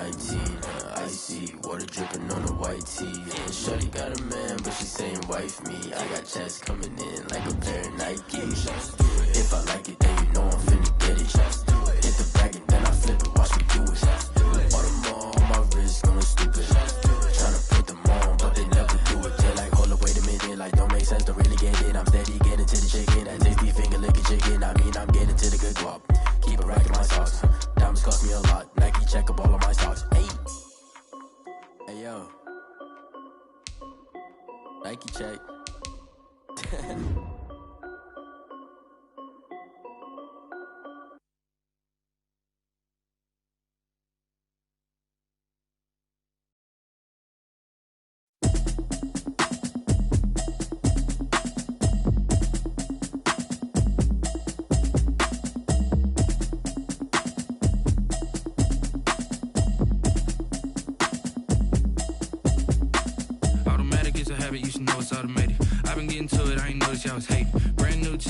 19, icy, water dripping on the white tee. And shorty got a man, but she saying wife me. I got checks coming in like a pair of Nike. If I like it, then you know I'm finna get it. Hit the bag and then I flip it, watch me do it. All them all on my wrist going stupid. Tryna put them on, but they never do it. They're like, hold up, wait a minute, like don't make sense, don't really get it. I'm steady getting to the chicken, that tasty finger licking chicken. I mean, I'm getting to the good guap. Keep a rack in my socks. Diamonds cost me a lot. Nike check up all of my stocks. Hey, hey yo, Nike check.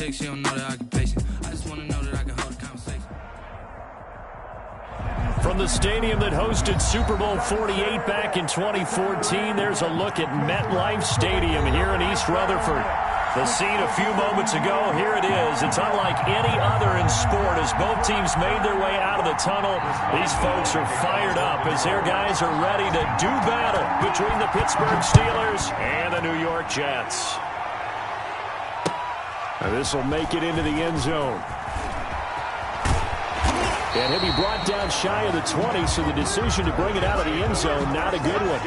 She don't know the occupation. I just want to know that I can hold a conversation. From the stadium that hosted Super Bowl 48 back in 2014, there's a look at MetLife Stadium here in East Rutherford. The scene a few moments ago, here it is. It's unlike any other in sport as both teams made their way out of the tunnel. These folks are fired up as their guys are ready to do battle between the Pittsburgh Steelers and the New York Jets. Now this will make it into the end zone. And he'll be brought down shy of the 20, so the decision to bring it out of the end zone, not a good one.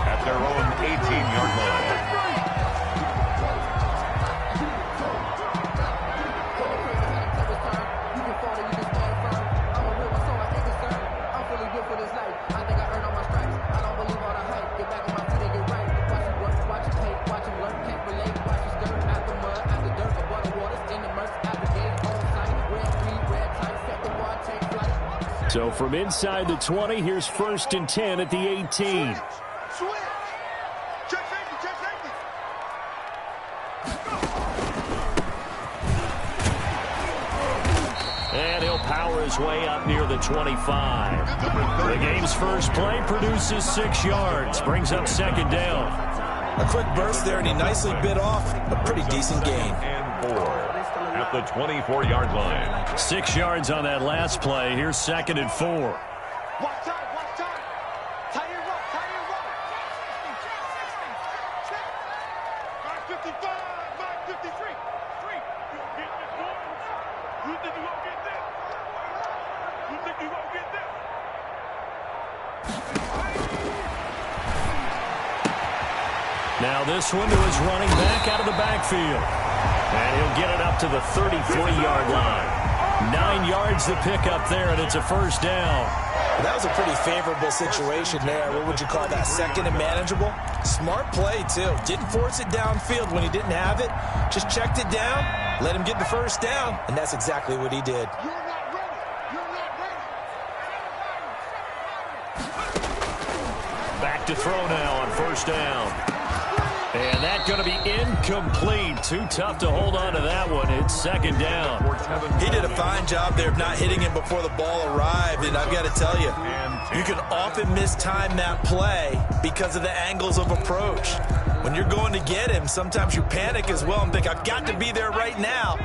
At their own 18-yard line. So from inside the 20, here's 1st and 10 at the 18. And he'll power his way up near the 25. The game's first play produces 6 yards, brings up 2nd down. A quick burst there, and he nicely bit off a pretty decent gain. And 4 at the 24-yard line. 6 yards on that last play. Here's 2nd and 4. Watch out, watch out. Tie your rope, tie your rope. 555, 553. 3. You gonna get this one? You think you gonna get this? You think you gonna get this? Now this one to his running back out of the backfield. And he'll get it up to the 33-yard line. 9 yards to pick up there, and it's a 1st down. That was a pretty favorable situation there. What would you call that? 2nd and manageable? Smart play, too. Didn't force it downfield when he didn't have it. Just checked it down, let him get the 1st down, and that's exactly what he did. You're not ready. You're not ready. Back to throw now on 1st down. And that's going to be incomplete. Too tough to hold on to that one. It's 2nd down. He did a fine job there of not hitting him before the ball arrived. And I've got to tell you, you can often mistime that play because of the angles of approach. When you're going to get him, sometimes you panic as well and think, I've got to be there right now.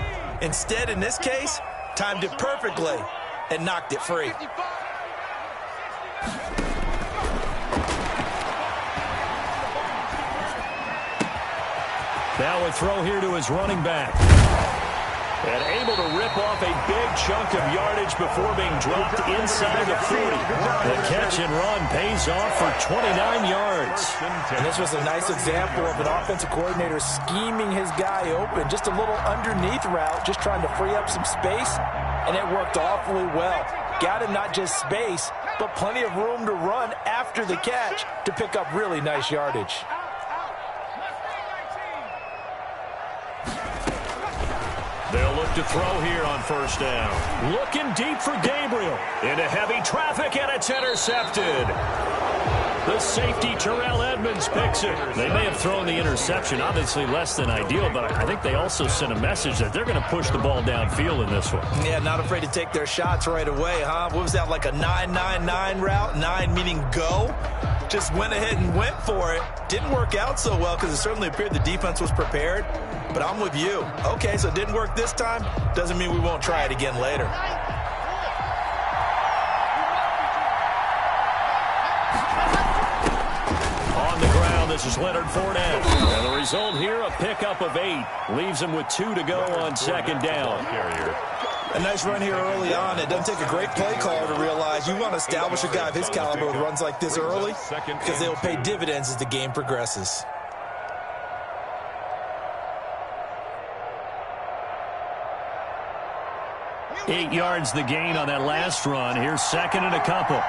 Instead, in this case, timed it perfectly and knocked it free. Now a throw here to his running back. And able to rip off a big chunk of yardage before being dropped inside the 40. The catch and run pays off for 29 yards. And this was a nice example of an offensive coordinator scheming his guy open. Just a little underneath route, just trying to free up some space. And it worked awfully well. Got him not just space, but plenty of room to run after the catch to pick up really nice yardage. They'll look to throw here on 1st down. Looking deep for Gabriel. Into heavy traffic, and it's intercepted. The safety, Terrell Edmonds, picks it. They may have thrown the interception, obviously less than ideal, but I think they also sent a message that they're going to push the ball downfield in this one. Yeah, not afraid to take their shots right away, huh? What was that, like a 9-9-9 route? 9 meaning go? Just went ahead and went for it. Didn't work out so well because it certainly appeared the defense was prepared, but I'm with you. Okay, so it didn't work this time. Doesn't mean we won't try it again later. This is Leonard Fournette. And the result here, a pickup of 8. Leaves him with 2 to go on second down. A nice run here early on. It doesn't take a great play caller to realize you want to establish a guy of his caliber with runs like this early because they will pay dividends as the game progresses. Eight yards the gain on that last run. Here's second and a couple.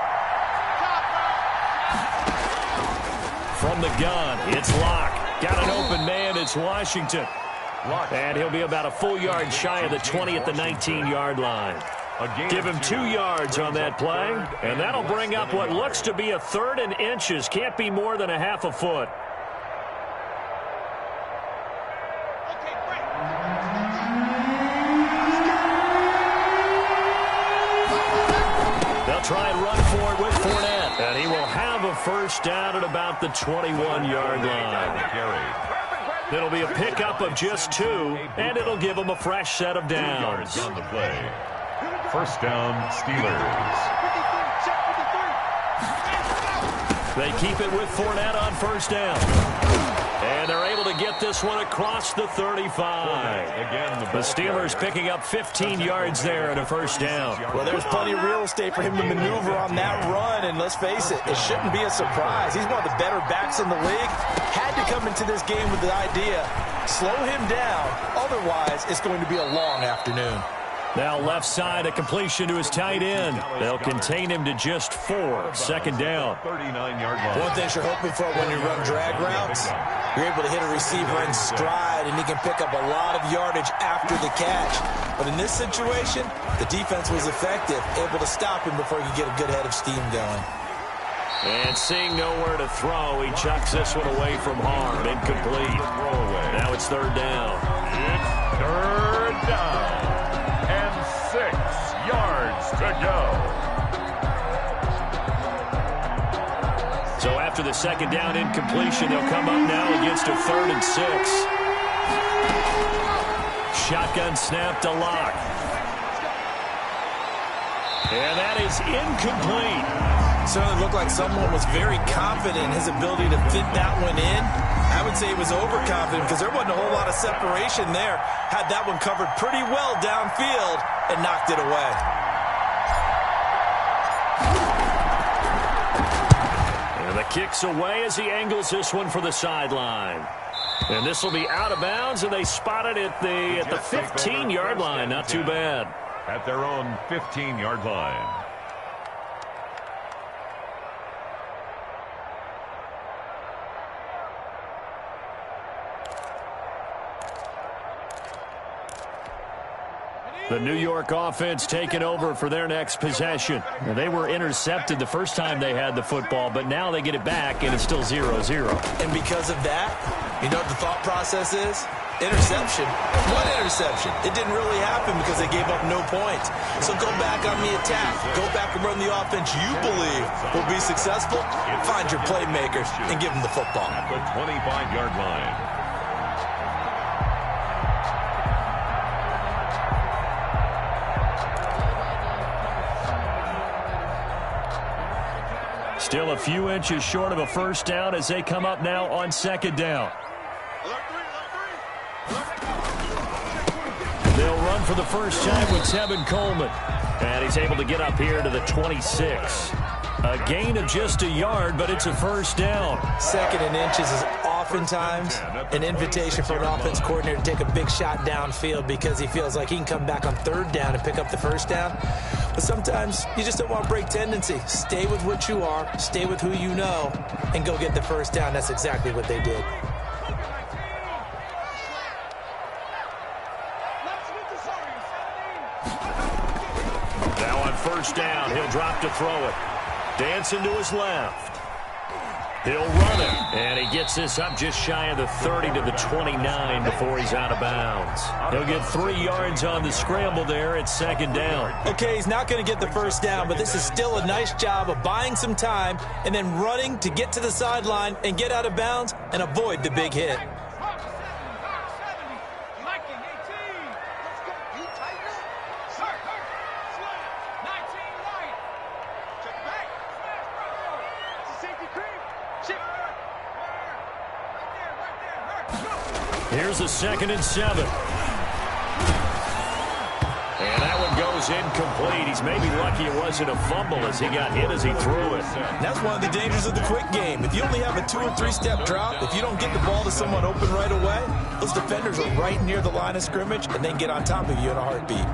From the gun, it's Locke. Got an open man, it's Washington. And he'll be about a full yard shy of the 20 at the 19-yard line. Give him 2 yards on that play, and that'll bring up what looks to be a 3rd and inches. Can't be more than a half a foot. They'll try and run for it with Fournette, and he will have a first down at about the 21-yard line. It'll be a pickup of just 2, and it'll give them a fresh set of downs. On the play. First down, Steelers. They keep it with Fournette on first down. And they're able to get this one across the 35. The Steelers picking up 15 yards there and a first down. Well, there's plenty of real estate for him to maneuver on that run, and let's face it, it shouldn't be a surprise. He's one of the better backs in the league. Had to come into this game with the idea, slow him down, otherwise it's going to be a long afternoon. Now left side, a completion to his tight end. They'll contain him to just 4. Second down. 39-yard line. One thing you're hoping for when you run drag routes, you're able to hit a receiver in stride, and he can pick up a lot of yardage after the catch. But in this situation, the defense was effective, able to stop him before he could get a good head of steam going. And seeing nowhere to throw, he chucks this one away from harm. Incomplete. Now it's third down. It's third down. And 6 yards to go. So after the second down incompletion, they'll come up now against a 3rd and 6. Shotgun snap to Locke. And that is incomplete. Certainly looked like someone was very confident in his ability to fit that one in. I would say he was overconfident because there wasn't a whole lot of separation there. Had that one covered pretty well downfield and knocked it away. And the kick's away as he angles this one for the sideline. And this will be out of bounds, and they spot it at the 15-yard line. Not too bad. At their own 15-yard line. The New York offense taking over for their next possession. Now, they were intercepted the first time they had the football, but now they get it back, and it's still 0-0. And because of that, you know what the thought process is? Interception. What interception? It didn't really happen because they gave up no points. So go back on the attack. Go back and run the offense you believe will be successful. Find your playmakers and give them the football. At the 25-yard line. Still a few inches short of a first down as they come up now on second down. They'll run for the first time with Tevin Coleman. And he's able to get up here to the 26. A gain of just a yard, but it's a first down. 2nd and inches is oftentimes an invitation for an offense coordinator to take a big shot downfield because he feels like he can come back on 3rd down and pick up the first down. But sometimes you just don't want to break tendency. Stay with what you are, stay with who you know, and go get the first down. That's exactly what they did. Now on first down, he'll drop to throw it. Dancing to his left. He'll run it, and he gets this up just shy of the 30 to the 29 before he's out of bounds. He'll get 3 yards on the scramble there at second down. Okay, he's not going to get the first down, but this is still a nice job of buying some time and then running to get to the sideline and get out of bounds and avoid the big hit. Here's a 2nd and 7. And that one goes incomplete. He's maybe lucky it wasn't a fumble as he got hit as he threw it. That's one of the dangers of the quick game. If you only have a 2 or 3 step drop, if you don't get the ball to someone open right away, those defenders are right near the line of scrimmage and they can get on top of you in a heartbeat.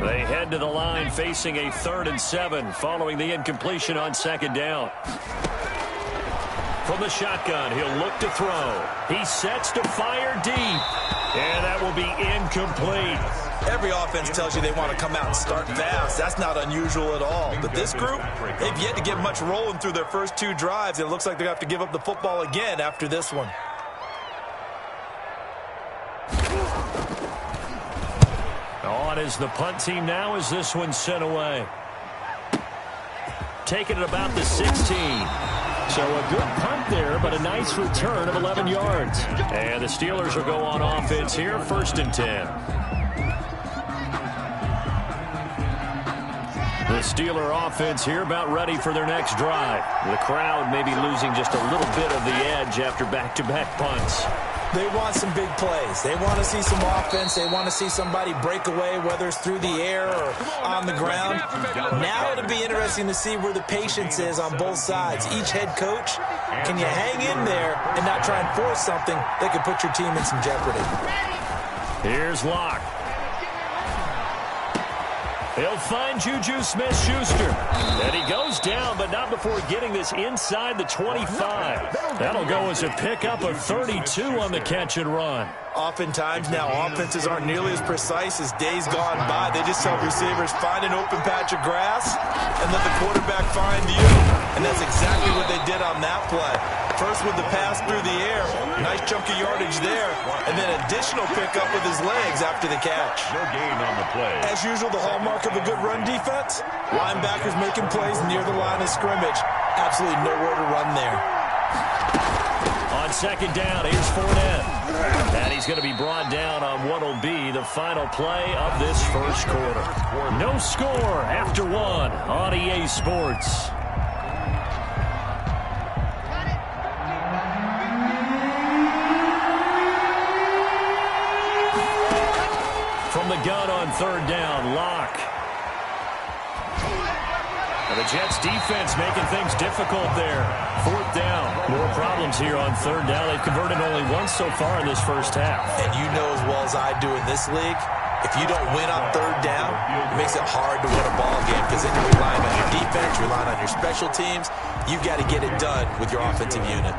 They head to the line facing a 3rd and 7 following the incompletion on 2nd down. From the shotgun, he'll look to throw. He sets to fire deep. And that will be incomplete. Every offense tells you they want to come out and start fast. That's not unusual at all. But this group, they've yet to get much rolling through their first 2 drives. And it looks like they're going to have to give up the football again after this one. On is the punt team now as this one's sent away. Taking it about the 16. So a good punt there, but a nice return of 11 yards. And the Steelers will go on offense here, 1st and 10. The Steeler offense here about ready for their next drive. The crowd may be losing just a little bit of the edge after back-to-back punts. They want some big plays. They want to see some offense. They want to see somebody break away, whether it's through the air or on the ground. Now it'll be interesting to see where the patience is on both sides. Each head coach, can you hang in there and not try and force something that could put your team in some jeopardy? Here's Locke. He'll find Juju Smith-Schuster. And he goes down, but not before getting this inside the 25. That'll go as a pickup of 32 on the catch and run. Oftentimes now offenses aren't nearly as precise as days gone by. They just tell receivers, find an open patch of grass and let the quarterback find you. And that's exactly what they did on that play. First with the pass through the air, nice chunk of yardage there, and then additional pickup with his legs after the catch. No gain on the play. As usual, the hallmark of a good run defense, linebackers making plays near the line of scrimmage. Absolutely nowhere to run there. On 2nd down, here's Fournette. And he's going to be brought down on what will be the final play of this first quarter. No score after 1 on EA Sports. From the gun on 3rd down, Locke. And the Jets defense making things difficult there. 4th down. More problems here on 3rd down. They've converted only once so far in this first half. And you know as well as I do in this league, if you don't win on 3rd down, it makes it hard to win a ball game because then you're relying on your defense, you're relying on your special teams. You've got to get it done with your offensive unit.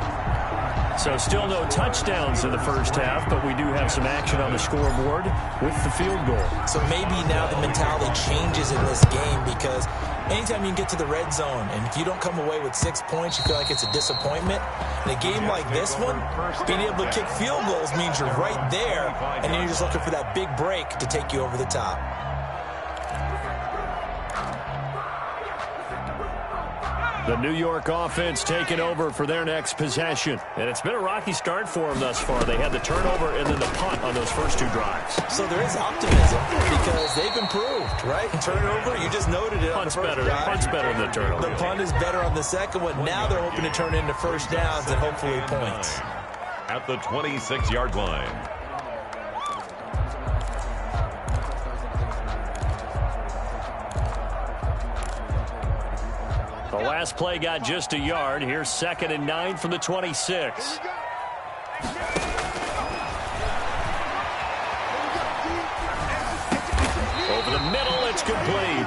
So still no touchdowns in the first half, but we do have some action on the scoreboard with the field goal. So maybe now the mentality changes in this game because anytime you can get to the red zone and if you don't come away with 6 points, you feel like it's a disappointment. In a game like this one, being able to kick field goals means you're right there and then you're just looking for that big break to take you over the top. The New York offense taking over for their next possession. And it's been a rocky start for them thus far. They had the turnover and then the punt on those first 2 drives. So there is optimism because they've improved, right? Turnover, you just noted it. Punt's better. Punt's better than the turnover. The punt is better on the second one. Now they're hoping to turn into first downs and hopefully points. At the 26-yard line. The last play got just a yard. Here's 2nd and 9 from the 26. Over the middle, it's complete.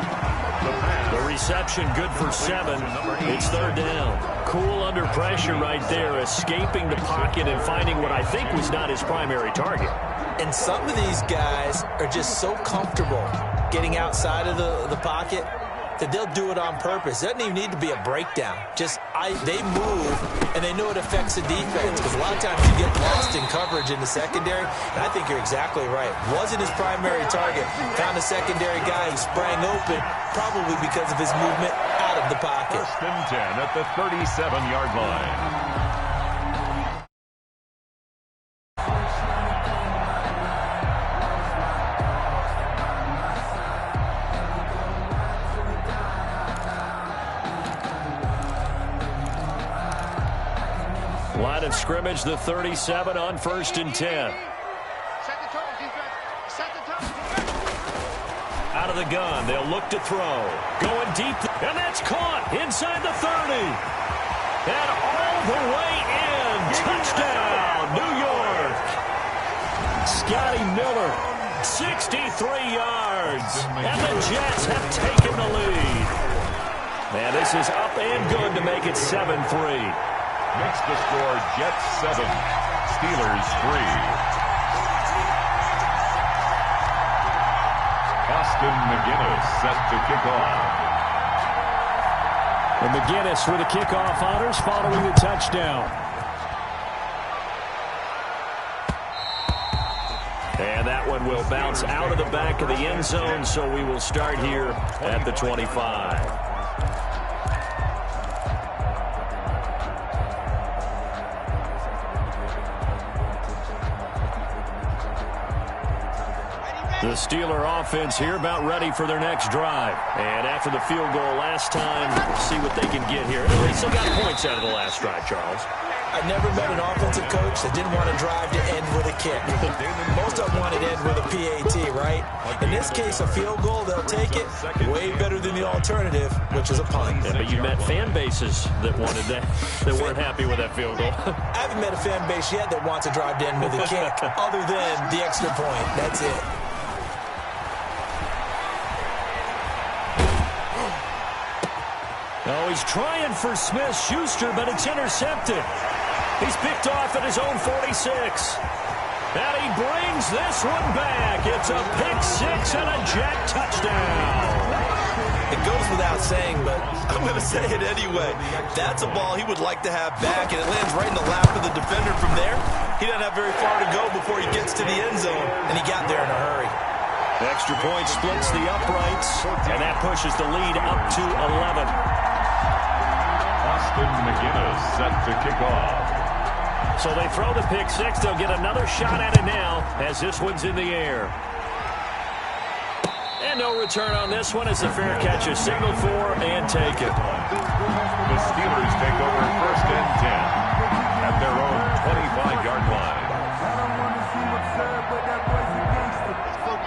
The reception good for 7. It's third down. Cool under pressure right there, escaping the pocket and finding what I think was not his primary target. And some of these guys are just so comfortable getting outside of the pocket that they'll do it on purpose. It doesn't even need to be a breakdown. They move, and they know it affects the defense, because a lot of times you get lost in coverage in the secondary, and I think you're exactly right. Wasn't his primary target. Found a secondary guy who sprang open, probably because of his movement out of the pocket. 1st and 10 at the 37-yard line. Line of scrimmage, the 37 on 1st and 10. Out of the gun, they'll look to throw. Going deep, and that's caught inside the 30. And all the way in. Touchdown, New York. Scotty Miller, 63 yards. And the Jets have taken the lead. Man, this is up and good to make it 7-3. Makes the score Jets 7, Steelers 3. Austin McGinnis set to kick off. And McGinnis with a kickoff honors following the touchdown. And that one will bounce out of the back of the end zone, so we will start here at the 25. The Steeler offense here about ready for their next drive. And after the field goal last time, see what they can get here. At least they got points out of the last drive, Charles. I never met an offensive coach that didn't want to drive to end with a kick. Most of them wanted to end with a PAT, right? In this case, a field goal, they'll take it. Way better than the alternative, which is a punt. Yeah, but you met fan bases that wanted that, that weren't happy with that field goal. I haven't met a fan base yet that wants to drive to end with a kick, other than the extra point. That's it. Oh, he's trying for Smith-Schuster, but it's intercepted. He's picked off at his own 46. And he brings this one back. It's a pick six and a Jet touchdown. It goes without saying, but I'm going to say it anyway. That's a ball he would like to have back, and it lands right in the lap of the defender from there. He doesn't have very far to go before he gets to the end zone, and he got there in a hurry. The extra point splits the uprights, and that pushes the lead up to 11. Austin McGinnis set to kick off. So they throw the pick six. They'll get another shot at it now as this one's in the air. And no return on this one as the fair catch is signaled for and taken. The Steelers take over 1st and 10 at their own 25-yard line.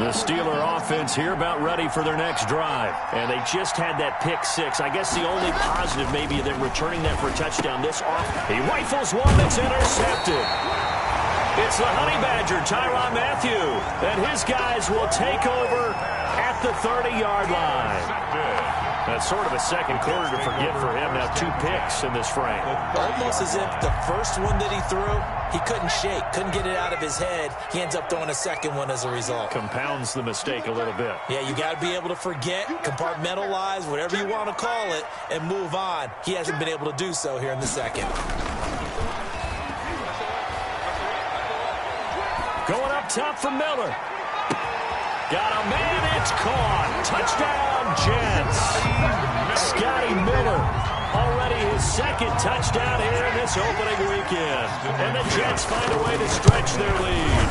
The Steeler offense here about ready for their next drive. And they just had that pick six. I guess the only positive maybe them returning that for a touchdown this off. He rifles one that's intercepted. It's the Honey Badger, Tyrann Mathieu. And his guys will take over at the 30-yard line. That's sort of a second quarter to forget for him. Now 2 picks in this frame. Almost as if the first one that he threw, he couldn't shake, couldn't get it out of his head. He ends up throwing a second one as a result. Compounds the mistake a little bit. Yeah, you got to be able to forget, compartmentalize, whatever you want to call it, and move on. He hasn't been able to do so here in the second. Going up top for Miller. Got a man, it's caught. Touchdown, Jets. Scotty Miller, already his second touchdown here in this opening weekend. And the Jets find a way to stretch their lead.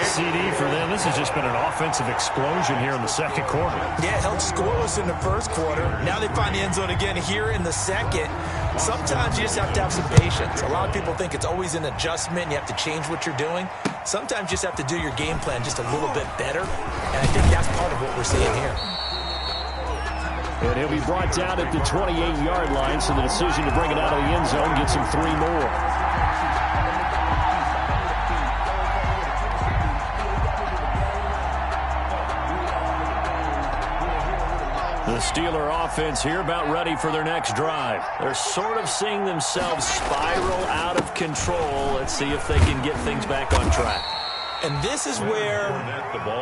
CD for them. This has just been an offensive explosion here in the second quarter. Yeah, held scoreless in the first quarter. Now they find the end zone again here in the second. Sometimes you just have to have some patience. A lot of people think it's always an adjustment. You have to change what you're doing. Sometimes you just have to do your game plan just a little bit better. And I think that's part of what we're seeing here. And he'll be brought down at the 28-yard line, so the decision to bring it out of the end zone gets him 3 more. The Steeler offense here about ready for their next drive. They're sort of seeing themselves spiral out of control. Let's see if they can get things back on track. And this is where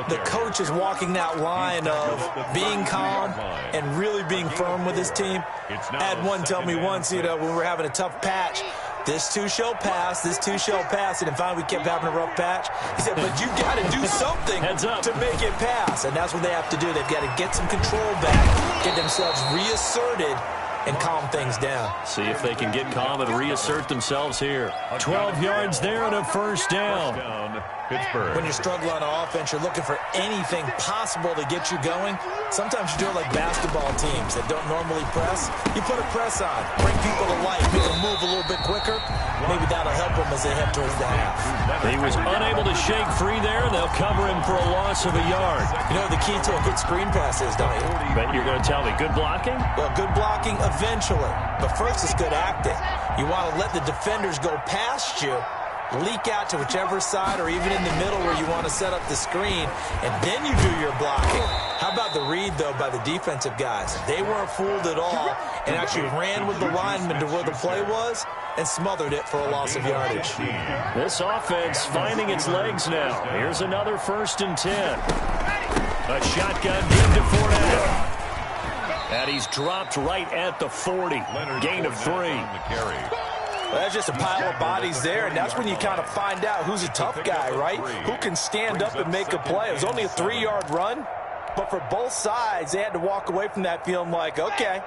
the coach is walking that line of being calm and really being firm with his team. I had one tell me once, when we were having a tough patch, this too shall pass, this too shall pass. And finally we kept having a rough patch. He said, but you got to do something to make it pass. And that's what they have to do. They've got to get some control back, get themselves reasserted, and calm things down. See if they can get calm and reassert themselves here. 12 yards there and a first down. Pittsburgh. When you struggle on offense, you're looking for anything possible to get you going. Sometimes you do it like basketball teams that don't normally press. You put a press on, bring people to life, make them move a little bit quicker. Maybe that'll help them as they head towards the half. He was unable to shake free there. They'll cover him for a loss of a yard. You know what the key to a good screen pass is, don't you? Bet you're going to tell me. Good blocking? Well, good blocking eventually. But first it's good acting. You want to let the defenders go past you, leak out to whichever side or even in the middle where you want to set up the screen, and then you do your blocking. How about the read, though, by the defensive guys? They weren't fooled at all and actually ran with the lineman to where the play was and smothered it for a loss of yardage. This offense finding its legs now. Here's another 1st and 10. A shotgun give to Fournette. And he's dropped right at the 40. Gain of 3. Well, that's just a pile of bodies there, and that's when you kind of find out who's a tough guy, right? Who can stand up and make a play. It was only a 3-yard run, but for both sides, they had to walk away from that feeling like, okay,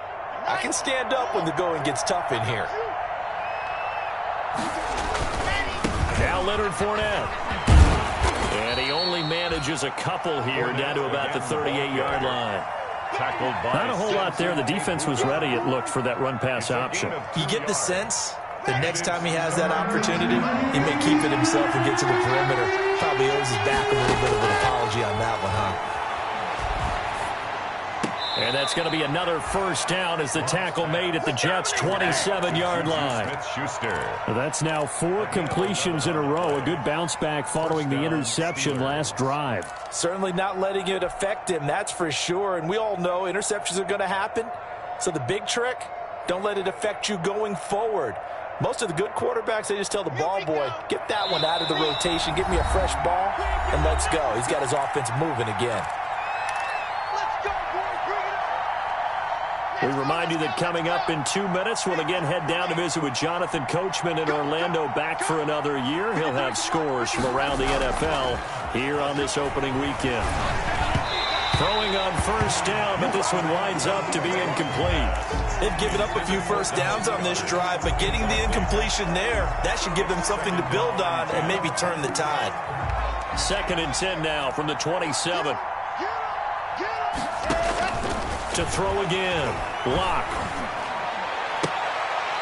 I can stand up when the going gets tough in here. Now Leonard Fournette. And he only manages a couple here down to about the 38-yard line. Not a whole lot there. The defense was ready, it looked, for that run-pass option. You get the sense that next time he has that opportunity, he may keep it himself and get to the perimeter. Probably owes his back a little bit of an apology on that one, huh? And that's going to be another first down as the tackle made at the Jets' 27-yard line. That's now 4 completions in a row. A good bounce back following the interception last drive. Certainly not letting it affect him, that's for sure. And we all know interceptions are going to happen. So the big trick, don't let it affect you going forward. Most of the good quarterbacks, they just tell the ball boy, get that one out of the rotation, give me a fresh ball, and let's go. He's got his offense moving again. We remind you that coming up in 2 minutes, we'll again head down to visit with Jonathan Coachman in Orlando, back for another year. He'll have scores from around the NFL here on this opening weekend. Throwing on first down, but this one winds up to be incomplete. They've given up a few first downs on this drive, but getting the incompletion there, that should give them something to build on and maybe turn the tide. 2nd and 10 now from the 27. To throw again. Block.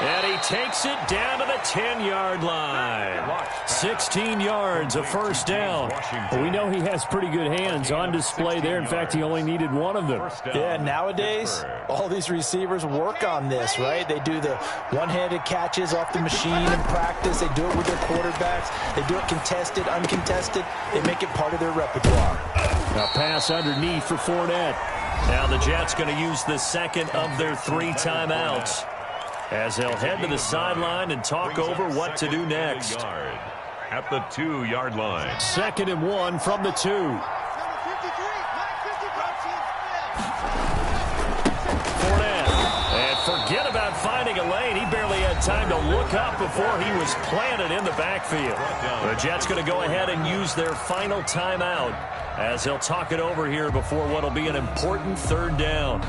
And he takes it down to the 10-yard line. 16 yards, a first down. Well, we know he has pretty good hands on display there. In fact, he only needed one of them. Yeah, nowadays, all these receivers work on this, right? They do the one-handed catches off the machine in practice. They do it with their quarterbacks. They do it contested, uncontested. They make it part of their repertoire. A pass underneath for Fournette. Now the Jets going to use the second of their 3 timeouts as they'll head to the sideline and talk over what to do next. At the 2-yard line. 2nd and 1 from the 2. Fournette. And forget about finding a lane. He barely had time to look up before he was planted in the backfield. The Jets going to go ahead and use their final timeout as they'll talk it over here before what will be an important 3rd down.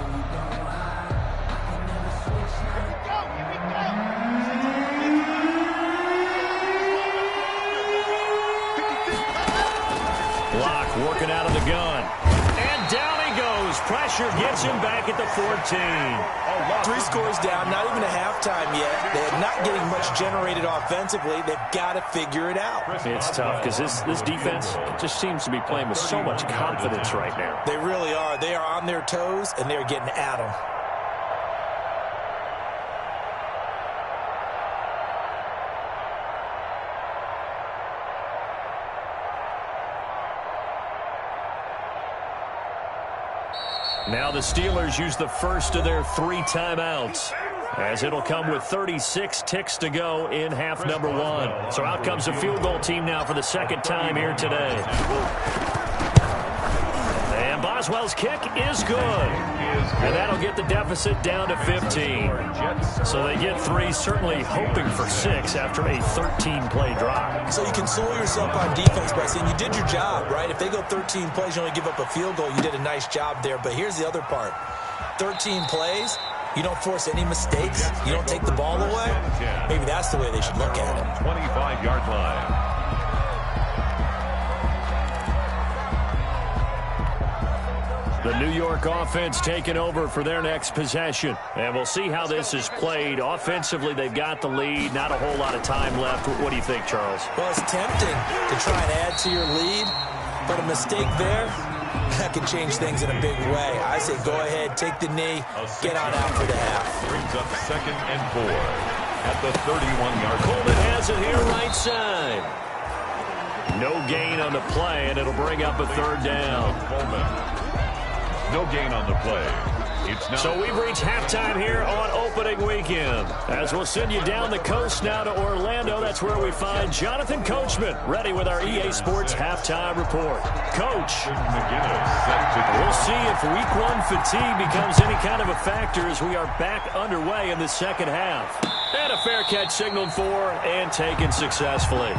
Block working out of the gun. And down he goes. Pressure gets him back at the 14. 3 scores down, not even a halftime yet. They're not getting much generated offensively. They've got to figure it out. It's tough because this defense just seems to be playing with so much confidence right now. They really are. They are on their toes, and they're getting at them. Now the Steelers use the first of their 3 timeouts, as it'll come with 36 ticks to go in half number 1. So out comes the field goal team now for the second time here today. And Boswell's kick is good. And that'll get the deficit down to 15. So they get 3, certainly hoping for 6 after a 13-play drive. So you console yourself on defense by saying you did your job, right? If they go 13 plays, you only give up a field goal, you did a nice job there. But here's the other part. 13 plays, you don't force any mistakes, you don't take the ball away. Maybe that's the way they should look at it. 25-yard line. The New York offense taking over for their next possession. And we'll see how this is played. Offensively, they've got the lead. Not a whole lot of time left. What do you think, Charles? Well, it's tempting to try and add to your lead, but a mistake there, that can change things in a big way. I say go ahead, take the knee, get on out for the half. Brings up 2nd and 4 at the 31-yard line. Coleman has it here right side. No gain on the play, and it'll bring up a 3rd down. Coleman. No gain on the play. It's now. So we've reached halftime here on opening weekend. As we'll send you down the coast now to Orlando, that's where we find Jonathan Coachman ready with our EA Sports halftime report. Coach, we'll see if week 1 fatigue becomes any kind of a factor as we are back underway in the second half. And a fair catch signaled for and taken successfully.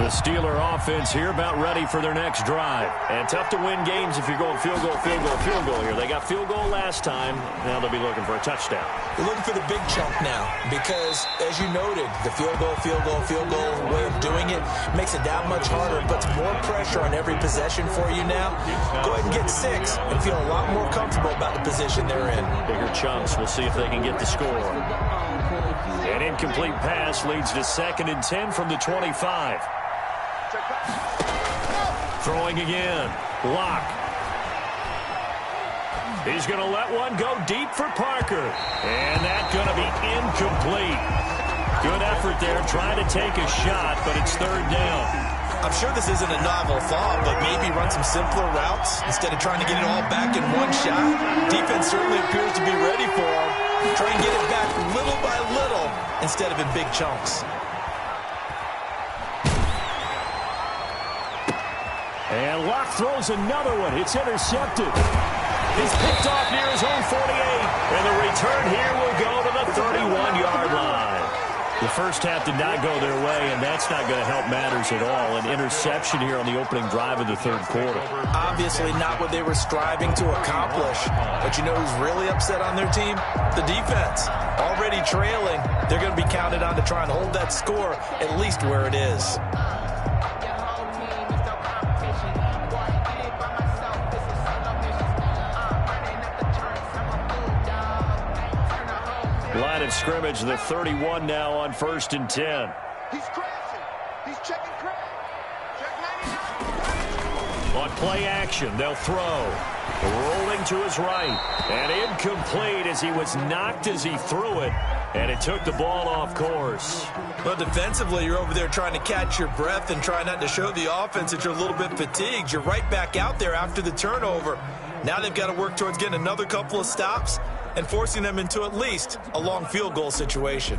The Steeler offense here about ready for their next drive. And tough to win games if you're going field goal, field goal, field goal here. They got field goal last time. Now they'll be looking for a touchdown. They're looking for the big chunk now because, as you noted, the field goal way of doing it makes it that much harder, puts more pressure on every possession for you now. Go ahead and get 6 and feel a lot more comfortable about the position they're in. Bigger chunks. We'll see if they can get the score. An incomplete pass leads to 2nd and 10 from the 25. Throwing again. Lock. He's going to let one go deep for Parker. And that's going to be incomplete. Good effort there, trying to take a shot, but it's 3rd down. I'm sure this isn't a novel thought, but maybe run some simpler routes instead of trying to get it all back in one shot. Defense certainly appears to be ready for him. Try and get it back little by little instead of in big chunks. And Locke throws another one. It's intercepted. He's picked off near his own 48. And the return here will go to the 31-yard line. The first half did not go their way, and that's not going to help matters at all. An interception here on the opening drive of the 3rd quarter. Obviously not what they were striving to accomplish. But you know who's really upset on their team? The defense. Already trailing, they're going to be counted on to try and hold that score at least where it is. Line of scrimmage, the 31 now on 1st and 10. He's crashing. He's checking crash. Check 99. On play action, they'll throw. Rolling to his right. And incomplete as he was knocked as he threw it. And it took the ball off course. Well, defensively, you're over there trying to catch your breath and try not to show the offense that you're a little bit fatigued. You're right back out there after the turnover. Now they've got to work towards getting another couple of stops and forcing them into at least a long field goal situation.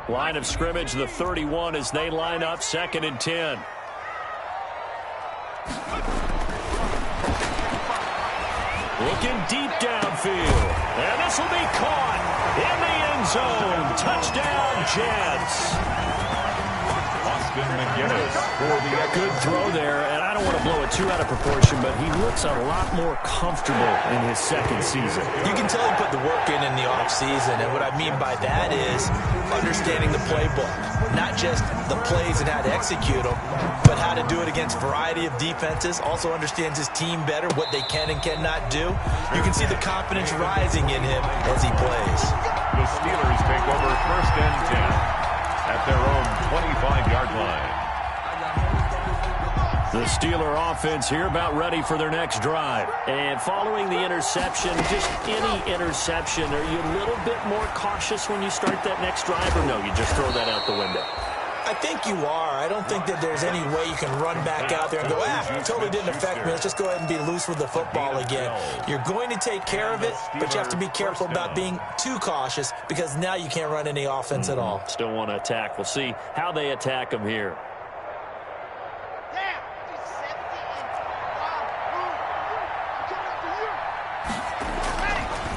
Line of scrimmage, the 31 as they line up 2nd and 10. Looking deep downfield. And this will be caught in the end zone. Touchdown, Jets. McGinnis for the good throw there, and I don't want to blow it too out of proportion, but he looks a lot more comfortable in his 2nd season. You can tell he put the work in the offseason, and what I mean by that is understanding the playbook. Not just the plays and how to execute them, but how to do it against a variety of defenses. Also understands his team better, what they can and cannot do. You can see the confidence rising in him as he plays. The Steelers take over 1st and 10. At their own 25-yard line. The Steeler offense here about ready for their next drive. And following the interception, just any interception, are you a little bit more cautious when you start that next drive, or no, you just throw that out the window? I think you are. I don't think that there's any way you can run back out there and go, totally didn't affect me. Let's just go ahead and be loose with the football again. You're going to take care of it, but you have to be careful about being too cautious because now you can't run any offense at all. Still want to attack. We'll see how they attack them here.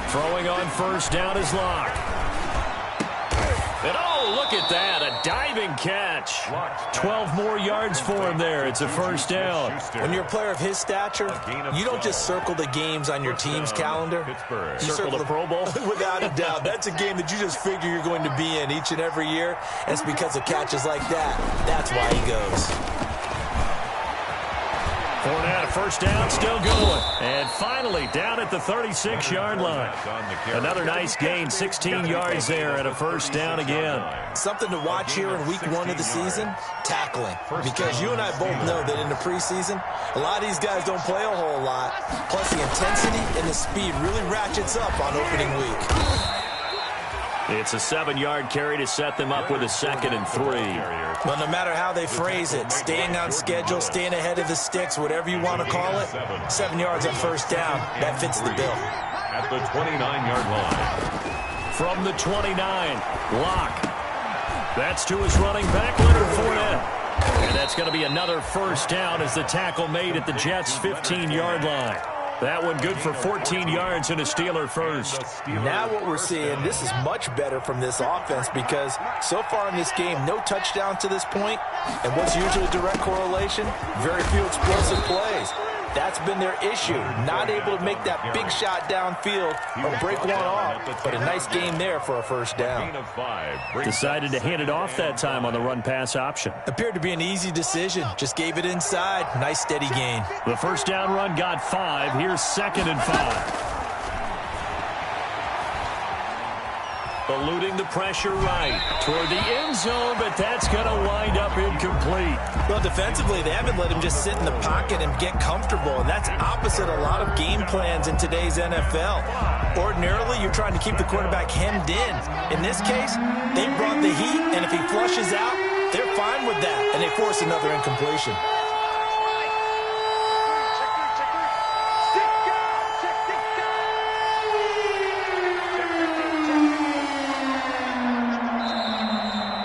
Throwing on first down is Locke. And oh, look at that, a diving catch. 12 more yards for him there. It's a first down. When you're a player of his stature, you don't just circle the games on your team's calendar. You circle the Pro Bowl? Without a doubt. That's a game that you just figure you're going to be in each and every year. And it's because of catches like that. That's why he goes. Fournette, a first down, still going. And finally, down at the 36-yard line. Another nice gain, 16 yards there and a first down again. Something to watch here in week 1 of the season, tackling. Because you and I both know that in the preseason, a lot of these guys don't play a whole lot. Plus, the intensity and the speed really ratchets up on opening week. It's a 7-yard carry to set them up with a 2nd and 3. Well, no matter how they phrase it, staying on schedule, staying ahead of the sticks, whatever you want to call it, 7 yards on first down, that fits the bill. At the 29-yard line. From the 29, Locke. That's to his running back, Leonard Fournette. And that's going to be another first down as the tackle made at the Jets' 15-yard line. That one good for 14 yards and a Steeler first. Now what we're seeing, this is much better from this offense because so far in this game, no touchdowns to this point. And what's usually a direct correlation? Very few explosive plays. That's been their issue. Not able to make that big shot downfield or break one off. But a nice game there for a first down. Decided to hand it off that time on the run-pass option. Appeared to be an easy decision. Just gave it inside. Nice steady gain. The first down run got 5. Here's 2nd and 5. Eluding the pressure right toward the end zone, but that's going to wind up incomplete. Well, defensively, they haven't let him just sit in the pocket and get comfortable, and that's opposite a lot of game plans in today's NFL. Ordinarily, you're trying to keep the quarterback hemmed in. In this case, they brought the heat, and if he flushes out, they're fine with that, and they force another incompletion.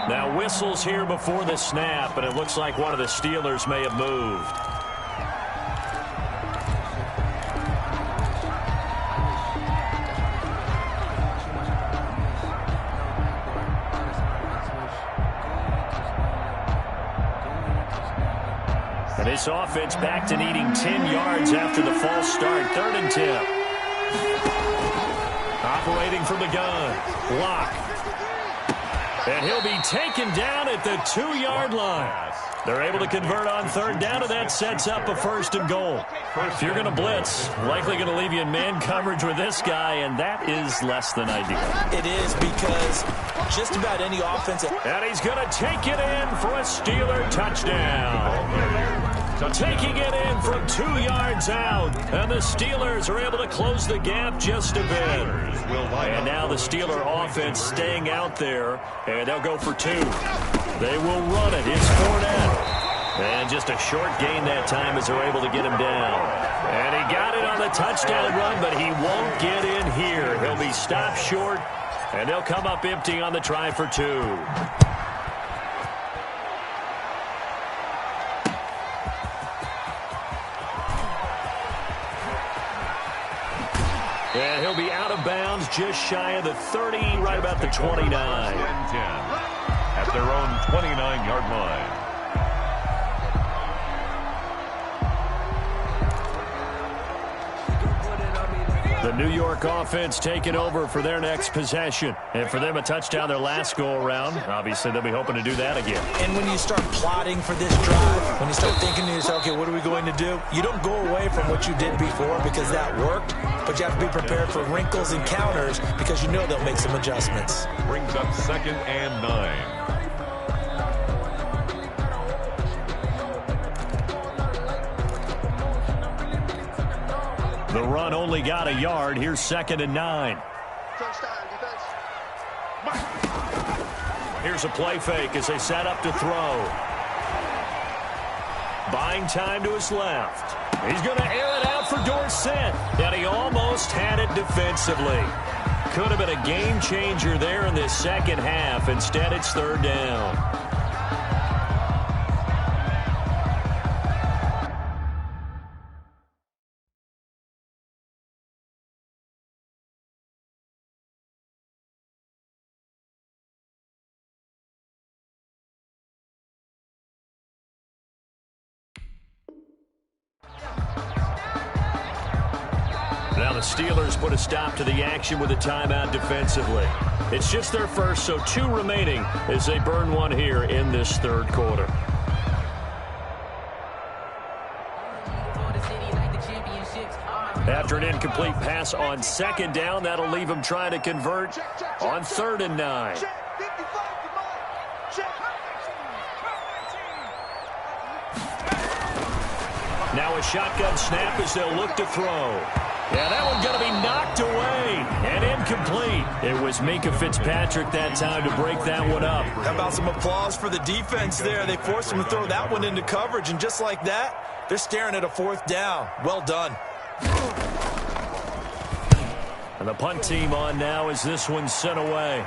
Now whistles here before the snap, and it looks like one of the Steelers may have moved. And this offense back to needing 10 yards after the false start. 3rd and 10. Operating from the gun. Locke. And he'll be taken down at the 2-yard line. They're able to convert on 3rd down, and that sets up a 1st and goal. If you're going to blitz, likely going to leave you in man coverage with this guy, and that is less than ideal. It is because just about any offense. And he's going to take it in for a Steeler touchdown. Taking it in from 2 yards out, and the Steelers are able to close the gap just a bit. And now the Steeler offense staying out there, and they'll go for 2. They will run it. It's Fournette. And just a short gain that time as they're able to get him down. And he got it on the touchdown run, but he won't get in here. He'll be stopped short, and they'll come up empty on the try for 2. And he'll be out of bounds just shy of the 30, right about the 29. 10 at their own 29-yard line. The New York offense taking over for their next possession. And for them, a touchdown their last go-around. Obviously, they'll be hoping to do that again. And when you start plotting for this drive, when you start thinking to yourself, okay, what are we going to do? You don't go away from what you did before because that worked, but you have to be prepared for wrinkles and counters because you know they'll make some adjustments. Brings up 2nd and 9. The run only got a yard. Here's 2nd and 9. Here's a play fake as they set up to throw. Buying time to his left. He's going to air it out for Dorsett. And he almost had it defensively. Could have been a game changer there in this second half. Instead, it's 3rd down. Now the Steelers put a stop to the action with a timeout defensively. It's just their first, so 2 remaining as they burn one here in this 3rd quarter. After an incomplete pass on 2nd down, that'll leave him trying to convert on 3rd and 9. Now a shotgun snap as they'll look to throw. Yeah, that one's going to be knocked away and incomplete. It was Minkah Fitzpatrick that time to break that one up. How about some applause for the defense there? They forced him to throw that one into coverage, and just like that, they're staring at a 4th down. Well done. And the punt team on now as this one's sent away.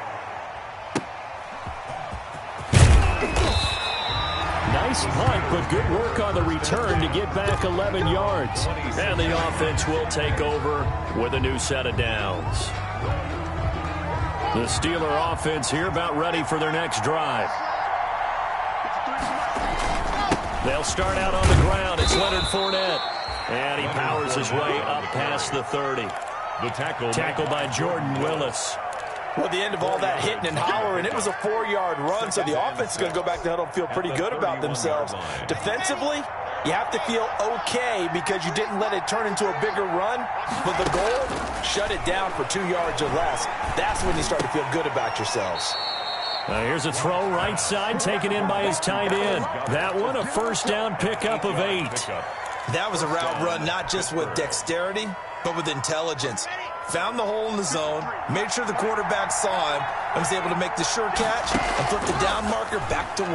Nice punt, but good work on the return to get back 11 yards. And the offense will take over with a new set of downs. The Steeler offense here about ready for their next drive. They'll start out on the ground. It's Leonard Fournette. And he powers his way up past the 30. The tackle by Jordan Willis. Well, at the end of all that hitting and hollering, it was a 4-yard run, so the offense is going to go back to huddle and feel pretty good about themselves. Defensively, you have to feel okay because you didn't let it turn into a bigger run, but the goal, shut it down for 2 yards or less. That's when you start to feel good about yourselves. Here's a throw right side taken in by his tight end. That one, a 1st down pickup of 8. That was a route run not just with dexterity, but with intelligence. Found the hole in the zone, made sure the quarterback saw him, and was able to make the sure catch and flip the down marker back to 1.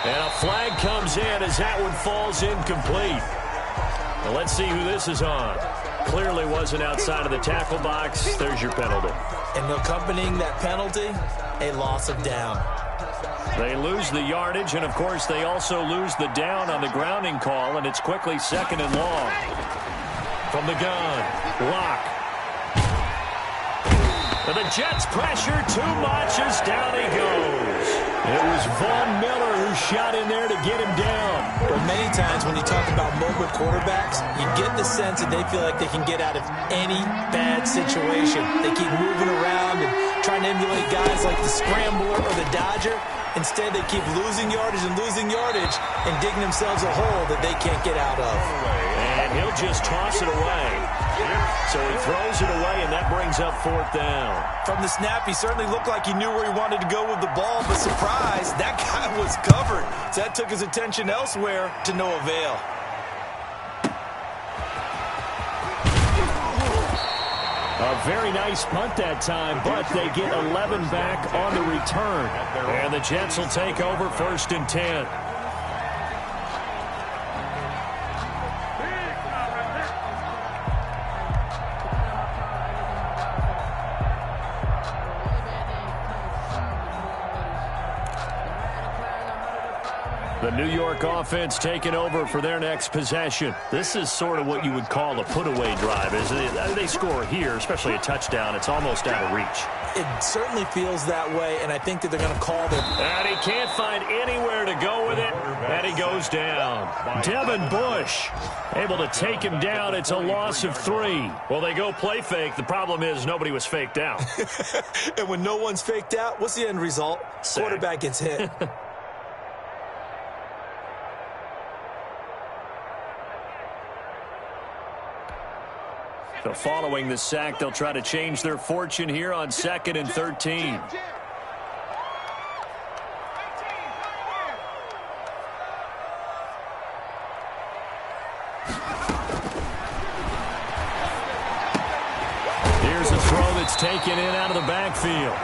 And a flag comes in as that one falls incomplete. Well, let's see who this is on. Clearly wasn't outside of the tackle box. There's your penalty. And accompanying that penalty, a loss of down. They lose the yardage, and, of course, they also lose the down on the grounding call, and it's quickly 2nd and long. From the gun, Locke. And the Jets pressure too much as down he goes. It was Von Miller who shot in there to get him down. But many times when you talk about mobile quarterbacks, you get the sense that they feel like they can get out of any bad situation. They keep moving around and trying to emulate guys like the Scrambler or the Dodger. Instead, they keep losing yardage and digging themselves a hole that they can't get out of. And he'll just toss it away. So he throws it away, and that brings up 4th down. From the snap, he certainly looked like he knew where he wanted to go with the ball, but surprise, that guy was covered. So that took his attention elsewhere to no avail. A very nice punt that time, but they get 11 back on the return. And the Jets will take over 1st and 10. The New York offense taking over for their next possession. This is sort of what you would call a put-away drive. As they score here, especially a touchdown, it's almost out of reach. It certainly feels that way, and I think that they're going to call them. And he can't find anywhere to go with it, and he goes down. Devin Bush able to take him down. It's a loss of 3. Well, they go play fake. The problem is nobody was faked out. And when no one's faked out, what's the end result? Sack. Quarterback gets hit. So following the sack, they'll try to change their fortune here on 2nd and 13. Here's a throw that's taken in out of the backfield.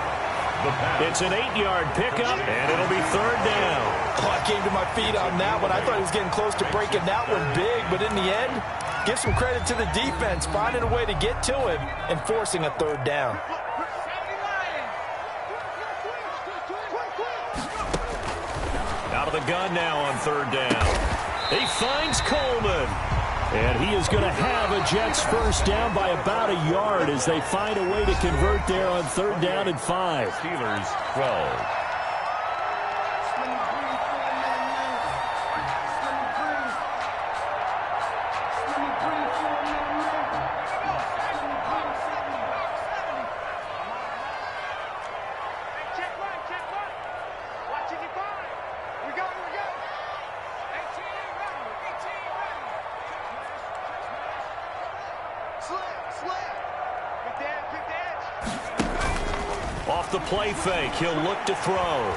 It's an 8-yard pickup, and it'll be third down. Oh, I came to my feet on that one. I thought he was getting close to breaking that one big, but in the end, give some credit to the defense, finding a way to get to him and forcing a third down. Out of the gun now on third down. He finds Coleman. And he is going to have a Jets first down by about a yard as they find a way to convert there on third down and 5. Steelers 12. Off the play fake, he'll look to throw.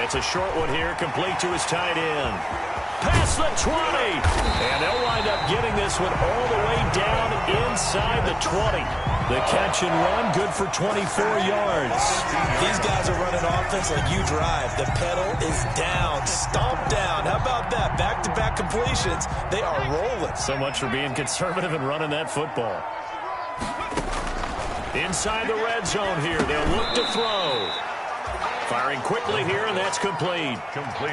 It's a short one here, complete to his tight end. Past the 20, and they'll wind up getting this one all the way down inside the 20. The catch and run, good for 24 yards. These guys are running offense like you drive. The pedal is down, stomp down. How about that? Back-to-back completions. They are rolling. So much for being conservative and running that football. Inside the red zone here, they'll look to throw. Firing quickly here, and that's complete.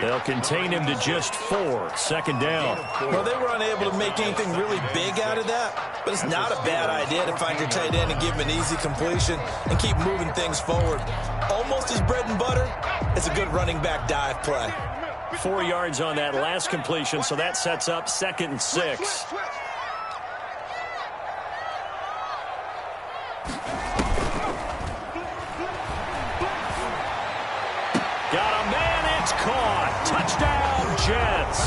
They'll contain him to just 4. Second down. Well, they were unable to make anything really big out of that, but it's not a bad idea to find your tight end and give him an easy completion and keep moving things forward. Almost his bread and butter. It's a good running back dive play. 4 yards on that last completion, so that sets up 2nd and 6. Got a man, it's caught. Touchdown, Jets.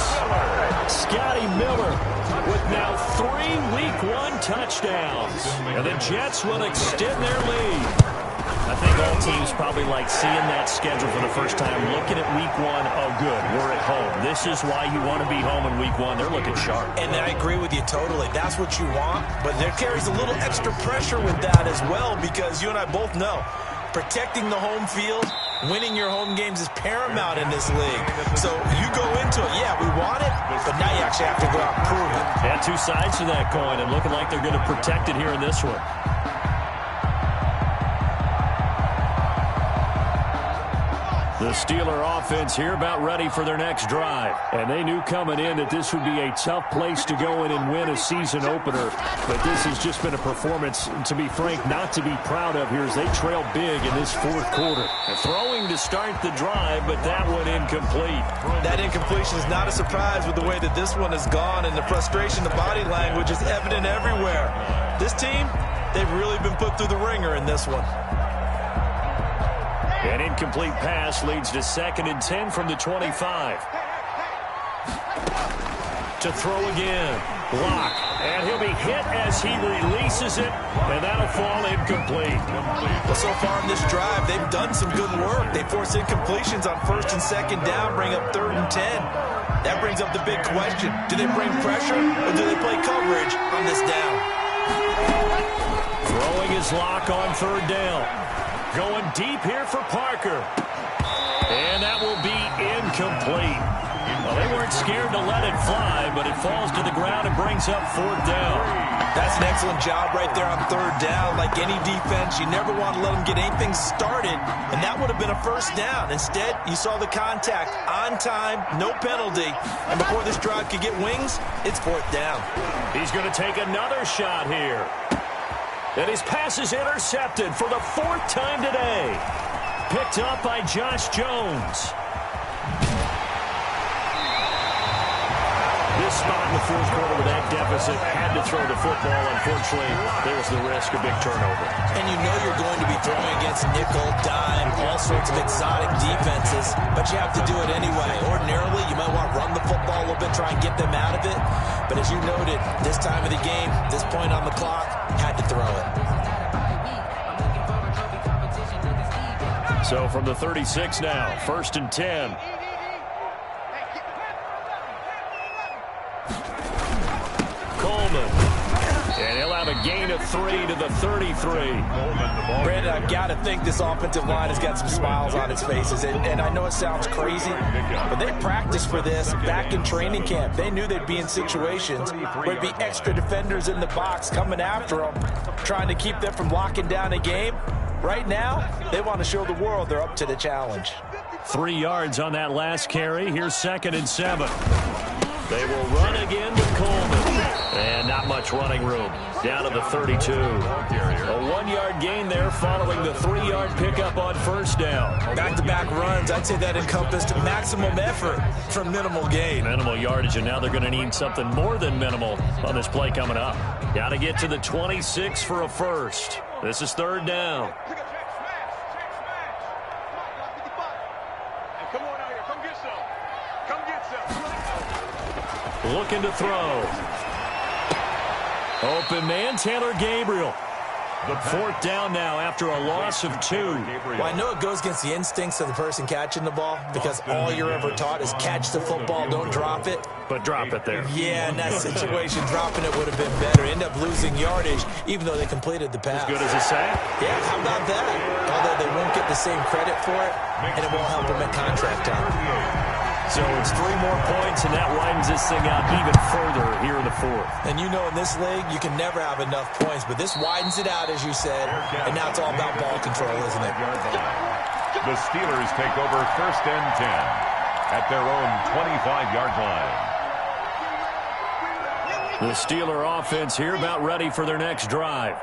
Scotty Miller with now 3 Week 1 touchdowns. And the Jets will extend their lead. I think all teams probably like seeing that schedule for the first time, looking at Week 1. Oh, good, we're at home. This is why you want to be home in Week 1. They're looking sharp. And I agree with you totally. That's what you want, but there carries a little extra pressure with that as well, because you and I both know protecting the home field, winning your home games is paramount in this league. So you go into it, yeah, we want it, but now you actually have to go out and prove it. And 2 sides to that coin, and looking like they're going to protect it here in this one. The Steeler offense here about ready for their next drive. And they knew coming in that this would be a tough place to go in and win a season opener. But this has just been a performance, to be frank, not to be proud of here as they trail big in this 4th quarter. Throwing to start the drive, but that one incomplete. That incompletion is not a surprise with the way that this one has gone, and the frustration, the body language is evident everywhere. This team, they've really been put through the ringer in this one. An incomplete pass leads to 2nd and 10 from the 25. To throw again. Block. And he'll be hit as he releases it. And that'll fall incomplete. Well, so far in this drive, they've done some good work. They force incompletions on 1st and 2nd down, bring up 3rd and 10. That brings up the big question. Do they bring pressure or do they play coverage on this down? Throwing his lock on 3rd down. Going deep here for Parker. And that will be incomplete. Well, they weren't scared to let it fly, but it falls to the ground and brings up 4th down. That's an excellent job right there on 3rd down. Like any defense, you never want to let them get anything started, and that would have been a 1st down. Instead, you saw the contact on time, no penalty, and before this drive could get wings, it's 4th down. He's going to take another shot here. And his pass is intercepted for the 4th time today. Picked up by Josh Jones. This spot in the 4th quarter with that deficit, had to throw the football. Unfortunately, there was the risk of big turnover. And you know you're going to be throwing against nickel, dime, all sorts of exotic defenses, but you have to do it anyway. Ordinarily, you might want to run the football a little bit, try and get them out of it. But as you noted, this time of the game, this point on the clock, had to throw it. So from the 36 now, 1st and 10. gain of 3 to the 33. Brandon, I've got to think this offensive line has got some smiles on its faces. And I know it sounds crazy, but they practiced for this back in training camp. They knew they'd be in situations where there'd be extra defenders in the box coming after them, trying to keep them from locking down a game. Right now, they want to show the world they're up to the challenge. 3 yards on that last carry. Here's 2nd and 7. They will run again with Coleman. And not much running room. Down to the 32. A 1-yard gain there following the 3-yard pickup on first down. Back-to-back runs, I'd say that encompassed maximum effort for minimal gain. Minimal yardage, and now they're going to need something more than minimal on this play coming up. Got to get to the 26 for a first. This is 3rd down. Looking to throw. Open man, Taylor Gabriel. 4th down now after a loss of 2. Well, I know it goes against the instincts of the person catching the ball because all you're ever taught is catch the football, don't drop it. But drop it there. Yeah, in that situation, dropping it would have been better. End up losing yardage, even though they completed the pass. As good as a sack? Yeah, how about that? Although they won't get the same credit for it, and it won't help them at contract time. So it's 3 more points, and that widens this thing out even further here in the 4th. And you know in this league, you can never have enough points, but this widens it out, as you said, and now it's all about ball control, isn't it? The Steelers take over 1st and 10 at their own 25-yard line. The Steeler offense here about ready for their next drive.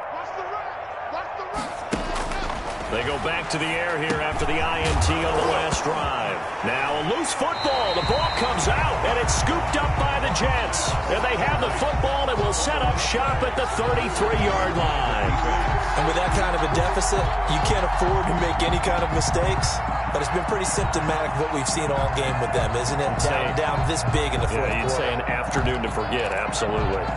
They go back to the air here after the INT on the last drive. Now a loose football. The ball comes out, and it's scooped up by the Jets. And they have the football and will set up shop at the 33-yard line. And with that kind of a deficit, you can't afford to make any kind of mistakes. But it's been pretty symptomatic of what we've seen all game with them, isn't it? Down this big in the fourth quarter. You'd say an afternoon to forget, absolutely.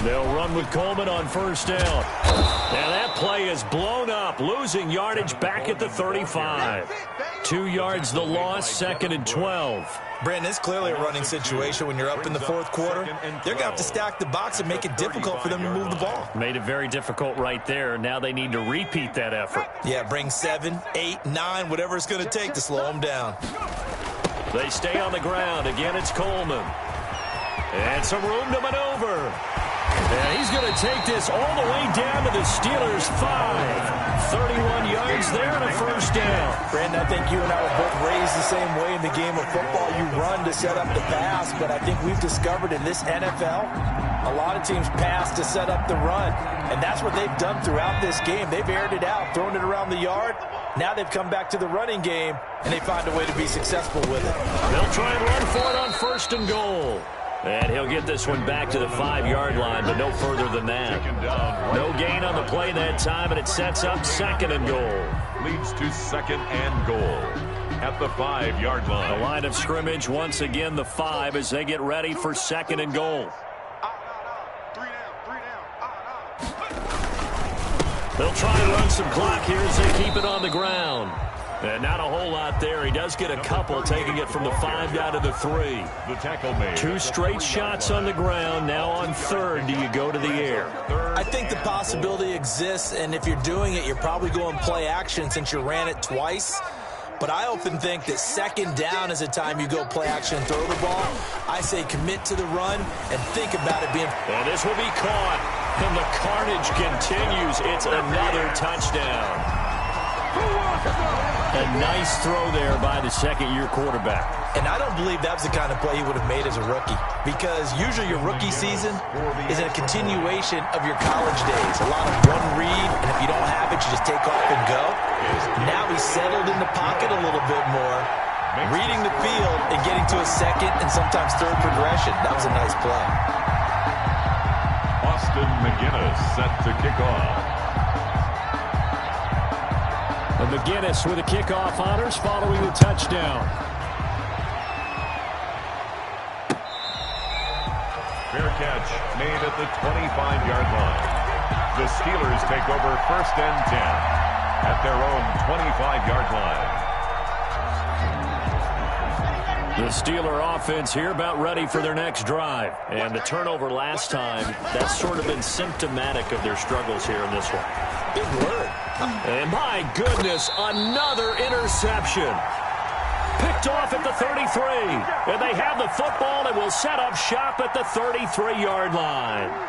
They'll run with Coleman on 1st down. And that play is blown up, losing yardage back at the 35. 2 yards the loss, 2nd and 12. Brandon, it's clearly a running situation when you're up in the fourth quarter. They're going to have to stack the box and make it difficult for them to move the ball. Made it very difficult right there. Now they need to repeat that effort. Yeah, bring 7, 8, 9, whatever it's going to take to slow them down. They stay on the ground. Again, it's Coleman. And some room to maneuver. And he's going to take this all the way down to the Steelers' 5. 31 yards there and a 1st down. Brandon, I think you and I were both raised the same way in the game of football. You run to set up the pass, but I think we've discovered in this NFL, a lot of teams pass to set up the run. And that's what they've done throughout this game. They've aired it out, thrown it around the yard. Now they've come back to the running game, and they find a way to be successful with it. They'll try and run for it on 1st and goal. And he'll get this one back to the 5-yard line, but no further than that. No gain on the play that time, and it sets up 2nd and goal. Leads to 2nd and goal at the 5-yard line. The line of scrimmage, once again, the 5 as they get ready for 2nd and goal. They'll try and run some clock here as they keep it on the ground. And not a whole lot there. He does get a couple, taking it from the 5 down to the 3. The tackle made. 2 straight shots on the ground. Now on 3rd, do you go to the air? I think the possibility exists, and if you're doing it, you're probably going play action since you ran it twice. But I often think that 2nd down is a time you go play action and throw the ball. I say commit to the run and think about it being... And this will be caught, and the carnage continues. It's another touchdown. A nice throw there by the 2nd-year quarterback. And I don't believe that was the kind of play he would have made as a rookie, because usually your rookie season is a continuation of your college days. A lot of one read, and if you don't have it, you just take off and go. Now he's settled in the pocket a little bit more, reading the field and getting to a 2nd and sometimes 3rd progression. That was a nice play. Austin McGinnis set to kick off. And McGinnis with the kickoff honors following the touchdown. Fair catch made at the 25-yard line. the Steelers take over 1st and 10 at their own 25-yard line. The Steeler offense here about ready for their next drive. And the turnover last time, that's sort of been symptomatic of their struggles here in this one. Big word. And my goodness, another interception. Picked off at the 33. And they have the football and will set up shop at the 33-yard line.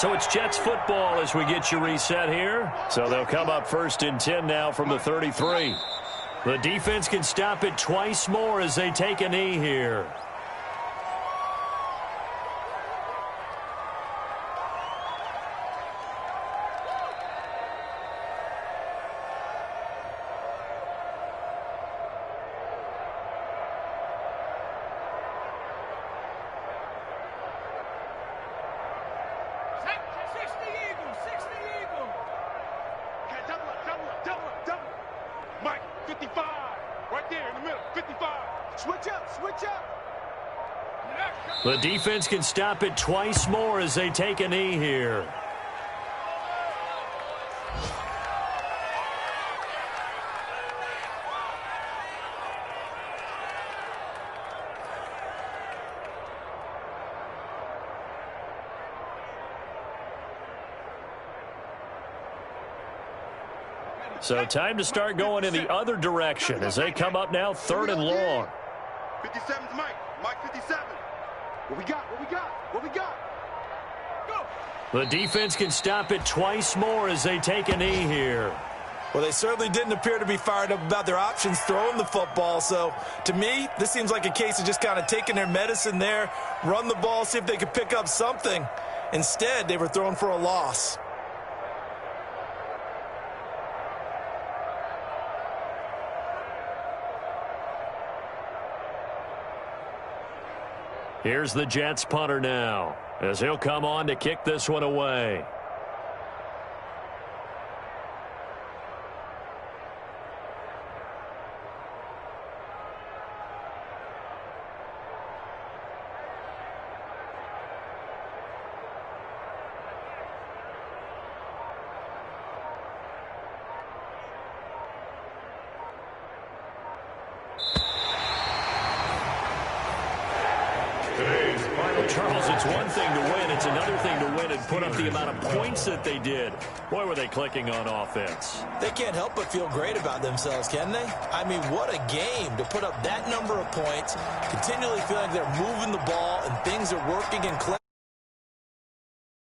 So it's Jets football as we get you reset here. So they'll come up 1st and 10 now from the 33. The defense can stop it twice more as they take a knee here. The defense can stop it twice more as they take a knee here. So time to start going in the other direction as they come up now 3rd and long. 57's Mike. Mike 57. What we got? What we got? What we got? Go! The defense can stop it twice more as they take a knee here. Well, they certainly didn't appear to be fired up about their options throwing the football. So, to me, this seems like a case of just kind of taking their medicine there, run the ball, see if they could pick up something. Instead, they were throwing for a loss. Here's the Jets punter now as he'll come on to kick this one away. Charles, it's one thing to win. It's another thing to win and put up the amount of points that they did. Boy, were they clicking on offense. They can't help but feel great about themselves, can they? I mean, what a game to put up that number of points, continually feeling like they're moving the ball and things are working and clicking.